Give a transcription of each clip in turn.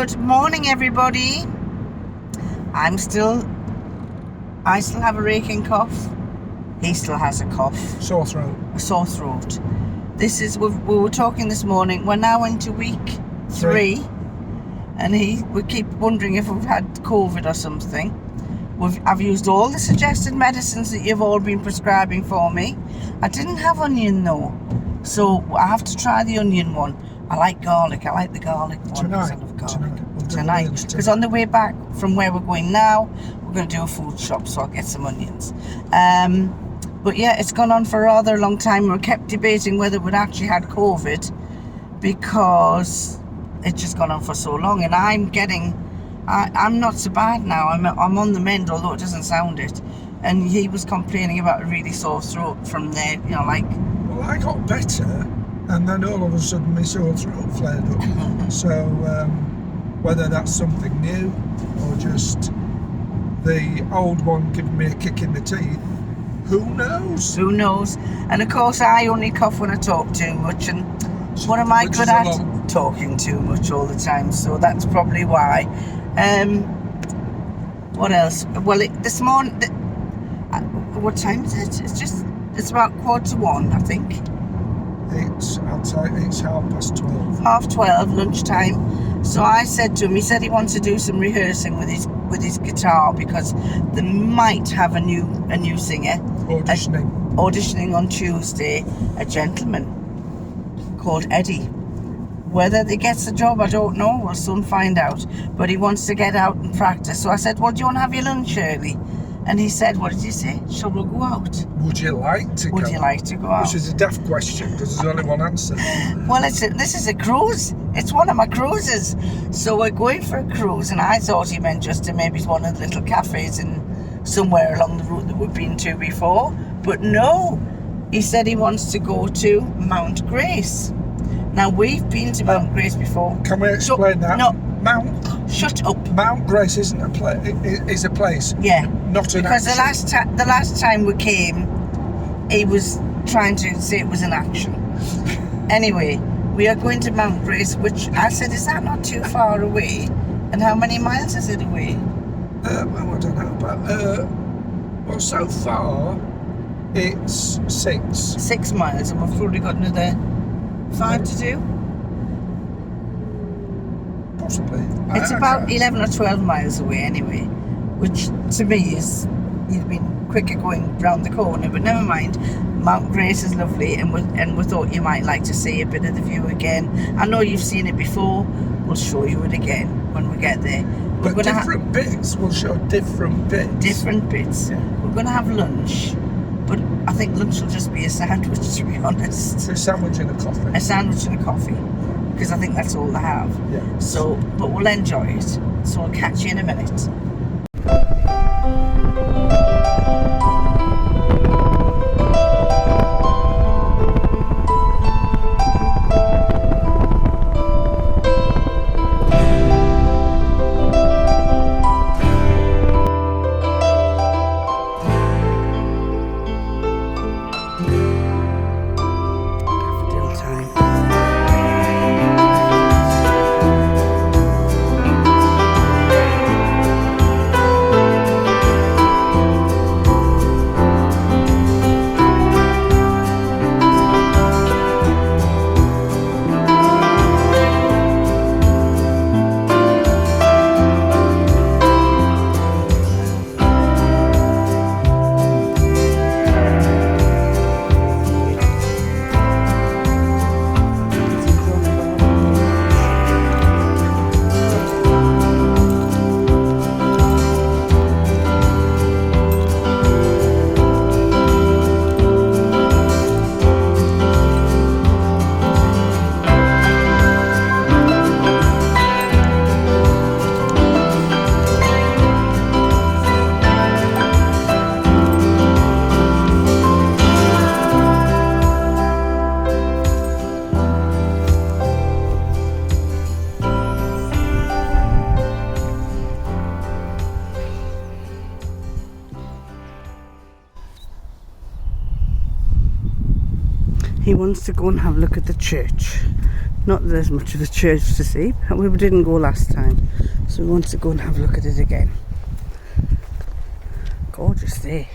Good morning, everybody. I still have a raking cough. He still has a cough. Sore throat. A sore throat. We were talking this morning. We're now into week 3, and we keep wondering if we've had COVID or something. I've used all the suggested medicines that you've all been prescribing for me. I didn't have onion though, so I have to try the onion one. I like garlic. I like the garlic one. Tonight. Because on the way back from where we're going now, we're going to do a food shop, so I'll get some onions. But yeah, it's gone on for a rather long time. We kept debating whether we'd actually had COVID because it's just gone on for so long, and I'm not so bad now. I'm on the mend, although it doesn't sound it. And he was complaining about a really sore throat from there, Well, I got better, and then all of a sudden my sore throat flared up. So whether that's something new or just the old one giving me a kick in the teeth, who knows? Who knows? And of course, I only cough when I talk too much, and what am I good at? Talking too much all the time, so that's probably why. What else? Well, this morning, what time is it? It's about 1:15, I think. It's 12:30. 12:30, lunchtime. So I said to him, he said he wants to do some rehearsing with his guitar because they might have a new singer. Auditioning on Tuesday, a gentleman called Eddie. Whether he gets the job, I don't know. We'll soon find out. But he wants to get out and practice. So I said, well, do you want to have your lunch early? And he said, what did he say? Shall we go out? Would you like to go out? Which is a daft question because there's only one answer. Well, this is a cruise. It's one of my cruises. So we're going for a cruise, and I thought he meant just to maybe one of the little cafes in somewhere along the route that we've been to before. But no, he said he wants to go to Mount Grace. Now, we've been to Mount Grace before. Can we explain that? No. Shut up. Mount Grace isn't a place. It is a place. Yeah. Not an because action. the last time we came, he was trying to say it was an action. Anyway, we are going to Mount Grace, which I said, is that not too far away? And how many miles is it away? Well, I don't know, but well, so far it's 6. 6 miles, and we've probably got another 5 to do. Possibly. It's about 11 or 12 miles away anyway, which to me is, you've been quicker going round the corner, but never mind. Mount Grace is lovely, and we thought you might like to see a bit of the view again. I know you've seen it before. We'll show you it again when we get there. But different bits. We'll show different bits. Different bits. Yeah. We're going to have lunch, but I think lunch will just be a sandwich, to be honest. A sandwich and a coffee. A sandwich and a coffee. Because I think that's all they have. Yeah. So, but we'll enjoy it. So I'll catch you in a minute. He wants to go and have a look at the church. Not that there's much of the church to see. We didn't go last time, so we want to go and have a look at it again. Gorgeous day.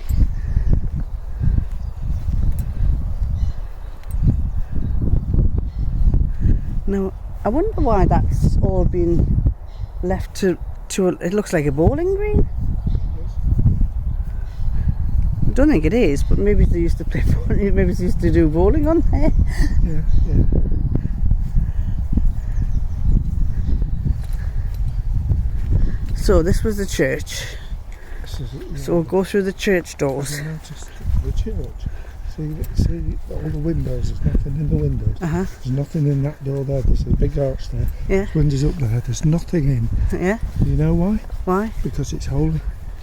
Now, I wonder why that's all been left to it looks like a bowling green. I don't think it is, but maybe they used to play maybe they used to do bowling on there. Yeah. So this was the church. Yeah. So we'll go through the church doors. Have you noticed the church? See all the windows, there's nothing in the windows. There's nothing in that door there, there's a big arch there. Yeah. There's windows up there, there's nothing in. Yeah. Do you know why? Why? Because it's holy.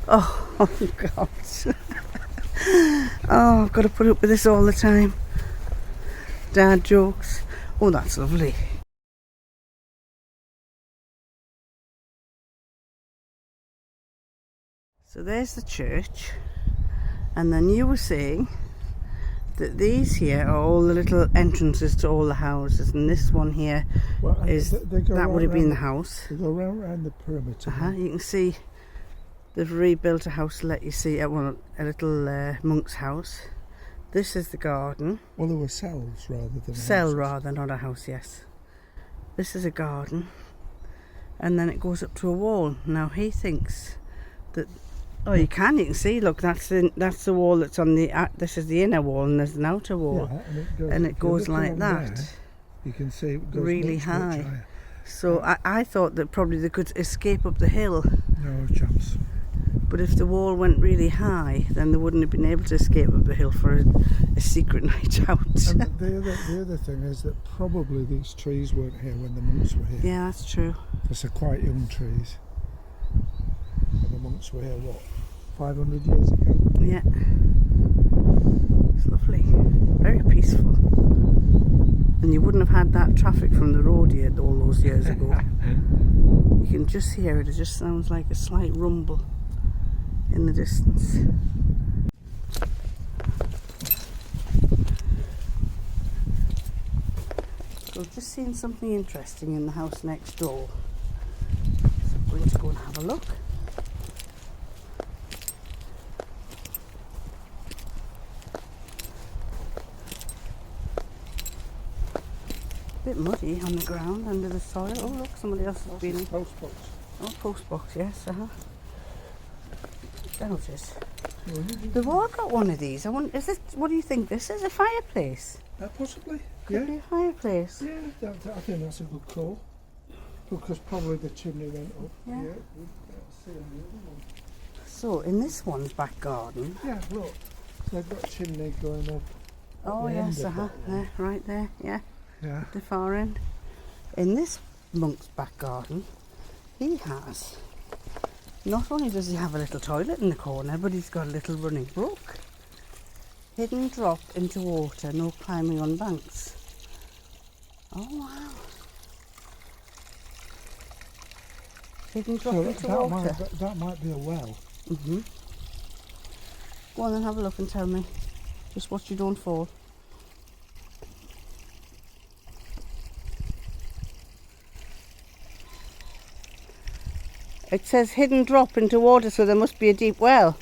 Oh God. Oh, I've got to put up with this all the time. Dad jokes. Oh, that's lovely. So there's the church, and then you were saying that these here are all the little entrances to all the houses, and this one here is that would have been the house. They go round the perimeter. You can see they've rebuilt a house to let you see a little monk's house. This is the garden. Well, there were cells rather than rather, not a house. Yes. This is a garden, and then it goes up to a wall. Now he thinks that. Oh, you can see. Look, that's the wall that's on the. This is the inner wall, and there's an outer wall, and it goes like that. There, you can see it goes really much high. higher. So I thought that probably they could escape up the hill. No chance. But if the wall went really high, then they wouldn't have been able to escape up the hill for a secret night out. And the other thing is that probably these trees weren't here when the monks were here. Yeah, that's true. Because they're quite young trees. And the monks were here, what, 500 years ago? Yeah. It's lovely. Very peaceful. And you wouldn't have had that traffic from the road here all those years ago. You can just hear it. It just sounds like a slight rumble in the distance. So I've just seen something interesting in the house next door. So I'm going to go and have a look. Bit muddy on the ground under the soil. Oh look, somebody else has been. Post box. Oh, post box, yes. Belges. They've all got one of these. I wonder, is this? What do you think? This is a fireplace. Possibly. Could be a fireplace. Yeah, I think that's a good call. Because probably the chimney went up. Yeah. See on the other one. So in this one's back garden. Yeah, look. They've got chimney going up. Oh yes, there, right there. Yeah. Yeah. At the far end. In this monk's back garden, he has. Not only does he have a little toilet in the corner, but he's got a little running brook. Hidden drop into water, no climbing on banks. Oh wow. Hidden drop into water. That might be a well. Go on and have a look and tell me. Just watch you don't fall. It says hidden drop into water, so there must be a deep well.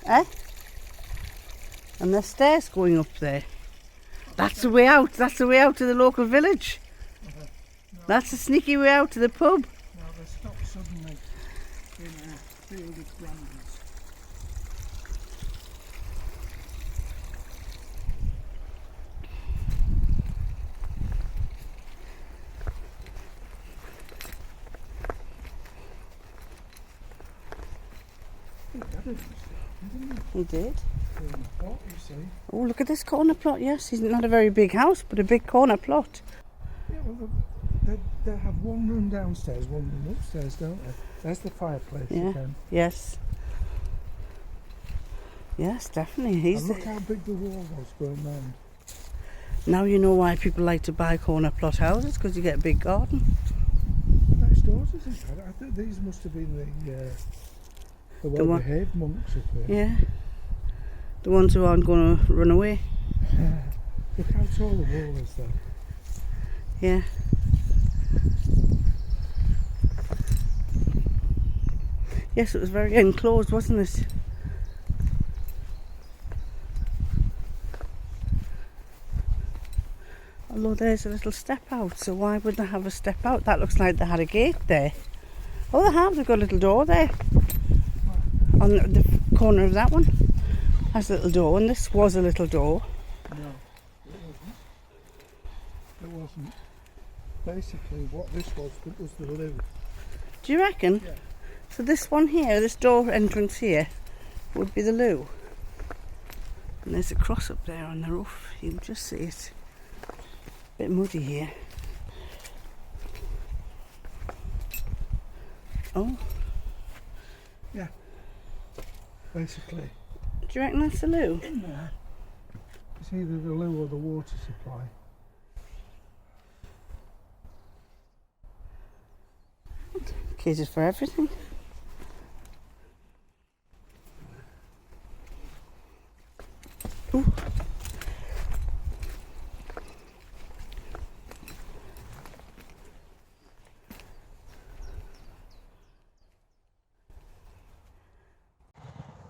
Eh? And there's stairs going up there. That's the way out. That's the way out to the local village. That's the sneaky way out to the pub. Now they stop suddenly in a field of brambles. He did. Plot, you see. Oh, look at this corner plot. Yes, it's not a very big house, but a big corner plot. Yeah, well, they have one room downstairs, one room upstairs, don't they? There's the fireplace again. Yes. Yes, definitely. And look how big the wall was going round. Now you know why people like to buy corner plot houses, because you get a big garden. Next doors, isn't it? I think these must have been the well-behaved monks up here. Yeah. The ones who aren't going to run away. Look how tall the wall is though. Yeah. Yes, it was very enclosed, wasn't it? Although there's a little step out, so why would they have a step out? That looks like they had a gate there. Oh, they have. They've got a little door there. On the corner of that one. That's a little door, and this was a little door. No, it wasn't. It wasn't. Basically, what this was, it was the loo. Do you reckon? Yeah. So this one here, this door entrance here, would be the loo. And there's a cross up there on the roof. You can just see it. A bit muddy here. Oh. Yeah. Basically. Do you reckon that's the loo? In there. It's either the loo or the water supply. Catered for everything. Ooh.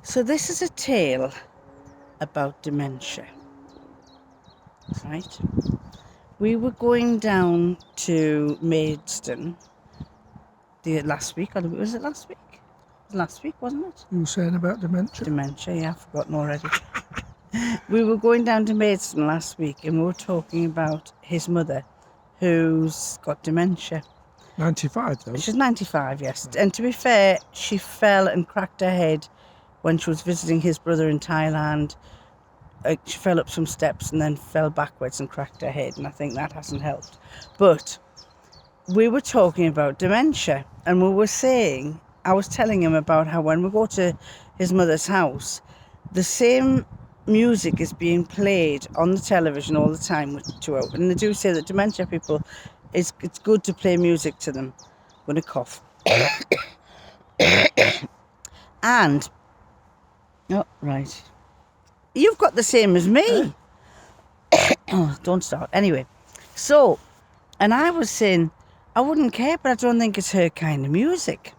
So this is a tale about dementia, right? We were going down to Maidstone last week, or was it last week? It was last week, wasn't it? You were saying about dementia? Dementia, yeah, I've forgotten already. We were going down to Maidstone last week and we were talking about his mother, who's got dementia. 95 though? She's 95, yes. And to be fair, she fell and cracked her head when she was visiting his brother in Thailand. She fell up some steps and then fell backwards and cracked her head, and I think that hasn't helped. But we were talking about dementia, and we were saying, I was telling him about how when we go to his mother's house, the same music is being played on the television all the time and they do say that dementia people, it's good to play music to them. I'm going to cough. And oh, right, you've got the same as me. Oh, don't start. Anyway, so, and I was saying I wouldn't care, but I don't think it's her kind of music.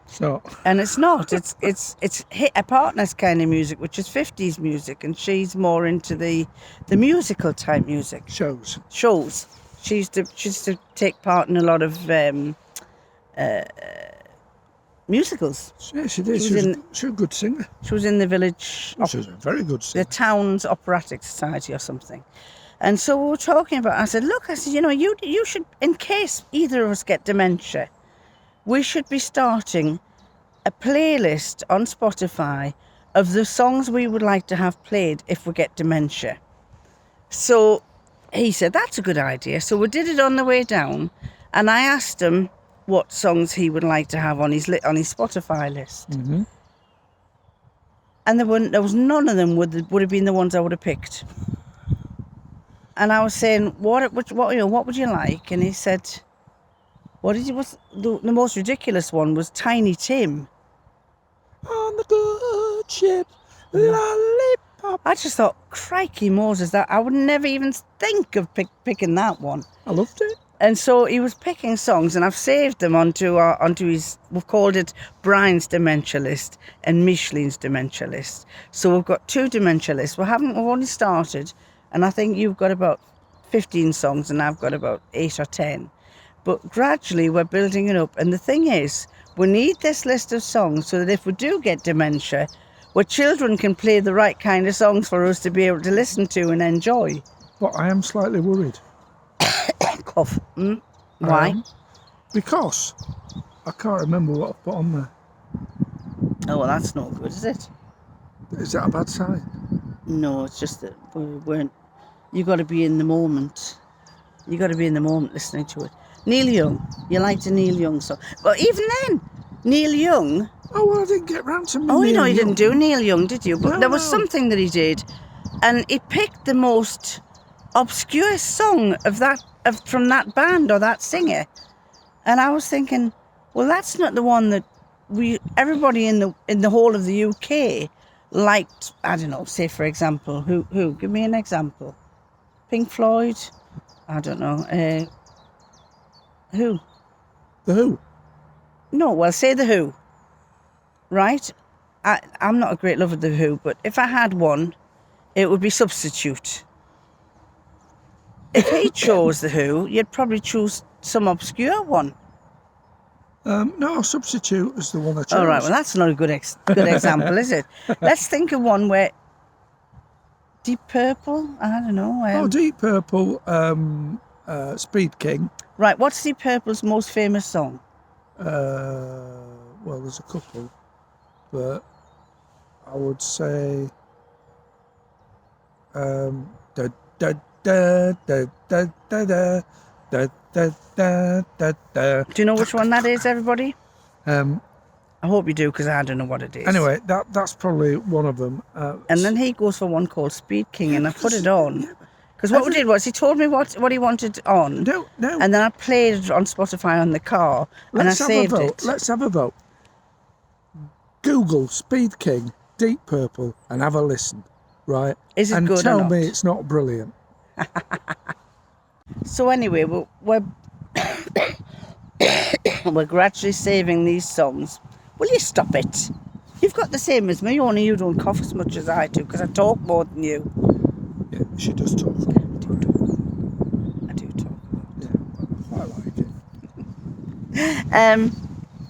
So, and it's not. It's a partner's kind of music, which is 50s music, and she's more into the musical type music. shows. She used to take part in a lot of musicals. Yeah, she did. She was a good singer. She was in the village. She was a very good singer. The town's operatic society or something. And so we were talking about. I said, look, you should, in case either of us get dementia, we should be starting a playlist on Spotify of the songs we would like to have played if we get dementia. So he said, that's a good idea. So we did it on the way down, and I asked him what songs he would like to have on his Spotify list. Mm-hmm. And there was none of them would have been the ones I would have picked. And I was saying, what would you like? And he said, the most ridiculous one was Tiny Tim. On the good ship, lollipop. I just thought, crikey Moses, that I would never even think of picking that one. I loved it. And so he was picking songs, and I've saved them onto his, we've called it Brian's dementia list and Micheline's dementia list. So we've got 2 dementia lists. We've only started, and I think you've got about 15 songs and I've got about 8 or 10. But gradually we're building it up. And the thing is, we need this list of songs so that if we do get dementia, where children can play the right kind of songs for us to be able to listen to and enjoy. But I am slightly worried. Cough. Why? Because I can't remember what I've put on there. Oh, well, that's not good, is it? Is that a bad sign? No, it's just that we weren't. You got to be in the moment. You got to be in the moment listening to it. Neil Young. You liked a Neil Young song. Well, even then, Neil Young. Oh, well, I didn't get round to Oh, you didn't do Neil Young, did you? But No, there was no. something that he did, and he picked the most obscure song from that band or that singer. And I was thinking, well, that's not the one that everybody in the whole of the UK liked. I don't know, say for example, who? Give me an example. Pink Floyd? I don't know. Who? The Who? No, well, say The Who. Right? I'm not a great lover of The Who, but if I had one, it would be Substitute. If he chose The Who, you'd probably choose some obscure one. No, Substitute is the one I chose. All right, well, that's not a good example, is it? Let's think of one where... Deep Purple? I don't know. Deep Purple, Speed King. Right, what's Deep Purple's most famous song? Well, there's a couple, but I would say... da da da da da da da da da da da. Do you know which one that is, everybody? I hope you do, because I don't know what it is. Anyway, that's probably one of them. And then he goes for one called Speed King, and I put it on. Because what we did was he told me what he wanted on. No. And then I played it on Spotify on the car, and I saved it. Let's have a vote. Google Speed King, Deep Purple, and have a listen, right? Is it good or tell not? me it's not brilliant. So anyway, we're we're gradually saving these songs. Will you stop it? You've got the same as me, only you don't cough as much as I do, because I talk more than you. Yeah, she does talk. I do talk. Yeah, I like it.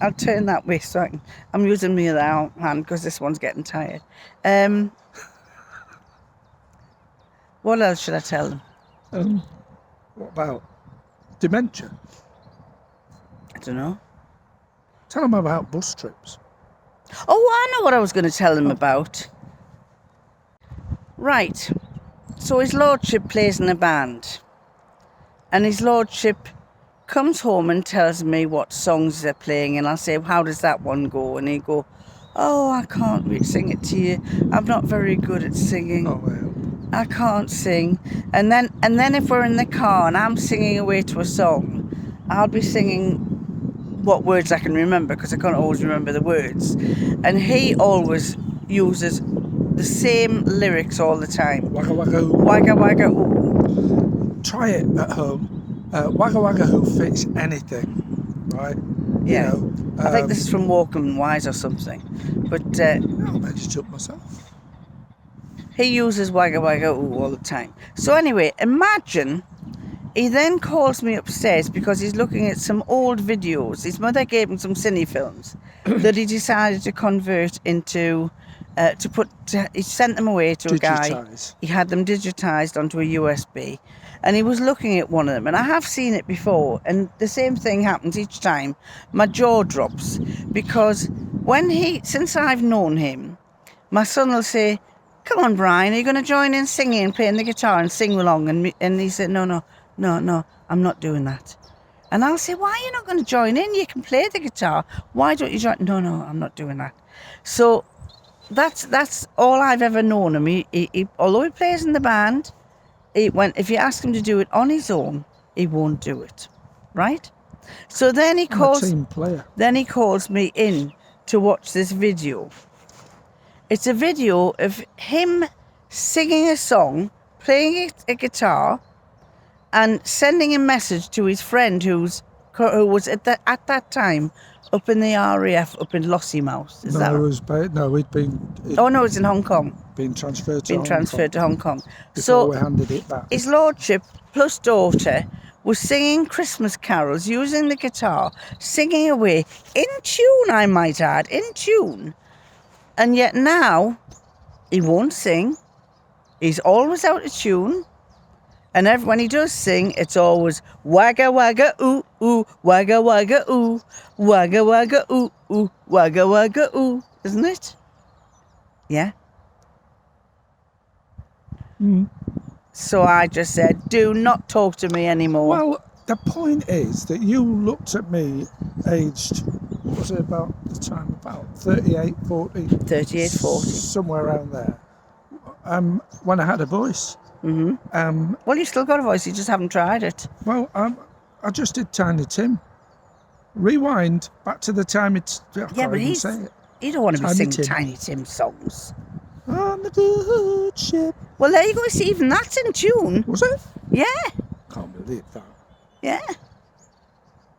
I'll turn that way so I'm using my other hand because this one's getting tired. What else should I tell them? What about dementia? I don't know. Tell them about bus trips. Oh, I know what I was going to tell them about. Right. So His Lordship plays in a band. And His Lordship comes home and tells me what songs they're playing. And I'll say, how does that one go? And he'll go, oh, I can't sing it to you. I'm not very good at singing. Oh, well. I can't sing. And then if we're in the car and I'm singing away to a song, I'll be singing what words I can remember, because I can't always remember the words. And he always uses the same lyrics all the time. Wagga wagga ooh. Wagga wagga ooh. Try it at home. Wagga wagga who fits anything, right? Yeah. You know, I think this is from Walkham and Wise or something. But I made it up myself. he uses wagga wagga ooh all the time. So anyway, imagine he then calls me upstairs because he's looking at some old videos. His mother gave him some cine films that he decided to convert into, he sent them away to a guy. He had them digitized onto a USB. And he was looking at one of them. And I have seen it before. And the same thing happens each time. My jaw drops. Because since I've known him, my son will say, come on, Brian, are you going to join in singing and playing the guitar and sing along? And he said, no, I'm not doing that. And I'll say, why are you not going to join in? You can play the guitar. Why don't you join? No, I'm not doing that. So that's all I've ever known him. He although he plays in the band, if you ask him to do it on his own, he won't do it. Right? So then he calls me in to watch this video. It's a video of him singing a song, playing a guitar, and sending a message to his friend who was at that time up in the RAF up in Lossiemouth. He'd been. Oh no, it's in Hong Kong. Been transferred to Hong Kong. Before we handed it back. His Lordship plus daughter was singing Christmas carols using the guitar, singing away in tune, I might add, in tune. And yet now he won't sing. He's always out of tune. And when he does sing, it's always wagga wagga ooh ooh, wagga wagga ooh, wagga wagga ooh ooh, wagga wagga ooh, isn't it? Yeah. Mm. So I just said, do not talk to me anymore. Well, the point is that you looked at me aged, what was it about the time? About 38, 40? 38, 40. Somewhere around there. When I had a voice. Well, you still got a voice. You just haven't tried it. Well, I just did Tiny Tim. Rewind back to the time it's. I Yeah, can't but even say it. you don't want to be Tiny singing Tim. Tiny Tim songs. On the good ship. Well, there you go. See, even that's in tune. Was it? Yeah, Can't believe that. yeah.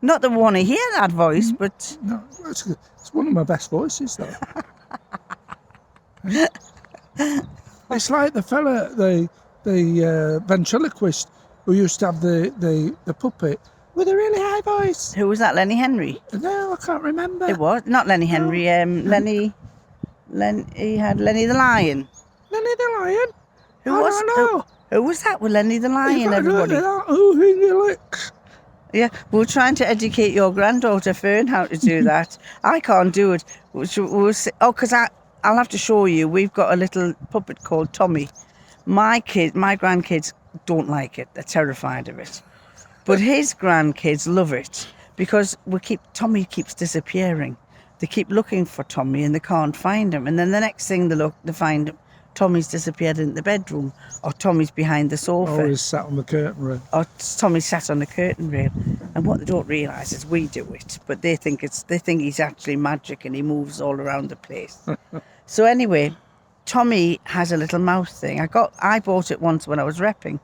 Not that we want to hear that voice, but No, it's one of my best voices, though. It's like the fella, the ventriloquist who used to have the puppet with a really high voice. who was that? Lenny Henry. No, I can't remember. It was not Lenny Henry. He had Lenny the Lion. Lenny the Lion? Who I was don't know. Who was that with Lenny the Lion? If I'd Everybody. heard of that, who in the licks? Yeah, we were trying to educate your granddaughter Fern how to do that. I can't do it. Because I'll have to show you. We've got a little puppet called Tommy. My grandkids don't like it. They're terrified of it. But his grandkids love it because Tommy keeps disappearing. They keep looking for Tommy and they can't find him. And then the next thing they find him, Tommy's disappeared in the bedroom, or Tommy's behind the sofa. Or he's sat on the curtain rail. Or Tommy sat on the curtain rail. And what they don't realise is we do it, but they think he's actually magic and he moves all around the place. So anyway, Tommy has a little mouth thing. I bought it once when I was repping,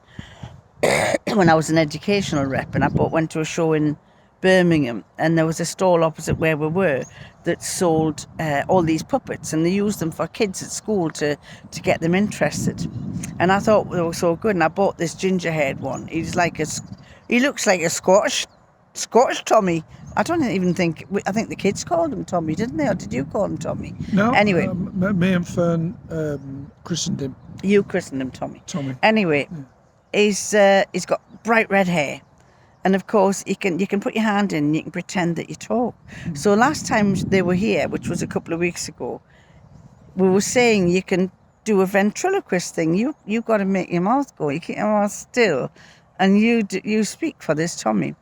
when I was an educational rep, and I went to a show in Birmingham, and there was a stall opposite where we were that sold all these puppets, and they used them for kids at school to get them interested. And I thought they were so good, and I bought this ginger-haired one. He looks like a Scottish Tommy. I don't even think. I think the kids called him Tommy, didn't they? Or did you call him Tommy? No. Anyway, me and Fern christened him. you christened him Tommy. Tommy. Anyway, he's got bright red hair. And of course, you can put your hand in and you can pretend that you talk. So last time they were here, which was a couple of weeks ago, we were saying you can do a ventriloquist thing. You got to make your mouth go. You keep your mouth still, and you speak for this Tommy.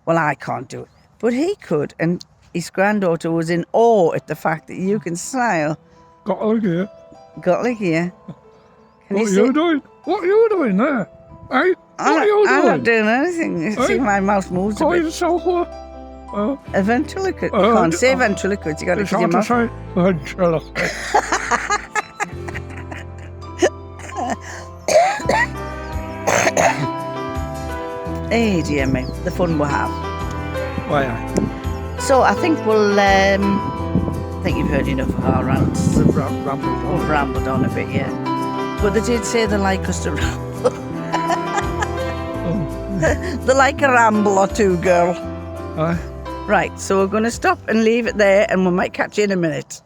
Well, I can't do it, but he could. And his granddaughter was in awe at the fact that you can smile. Got like here. Got like here. What are you doing? What are you doing there? Hey? What are you doing? I'm not doing anything. Hey? See, my mouth moves a Call bit. yourself what? A ventriloquist. You can't say ventriloquist. You got to keep your mouth. Say ventriloquist. Hey, dear me, the fun we'll have. Why, aye. So I think we'll. I think you've heard enough of our rants. We've rambled on. We've rambled on a bit, yeah. But they did say they like us to ramble. They like a ramble or two, girl. Aye. Right, so we're going to stop and leave it there, and we might catch you in a minute.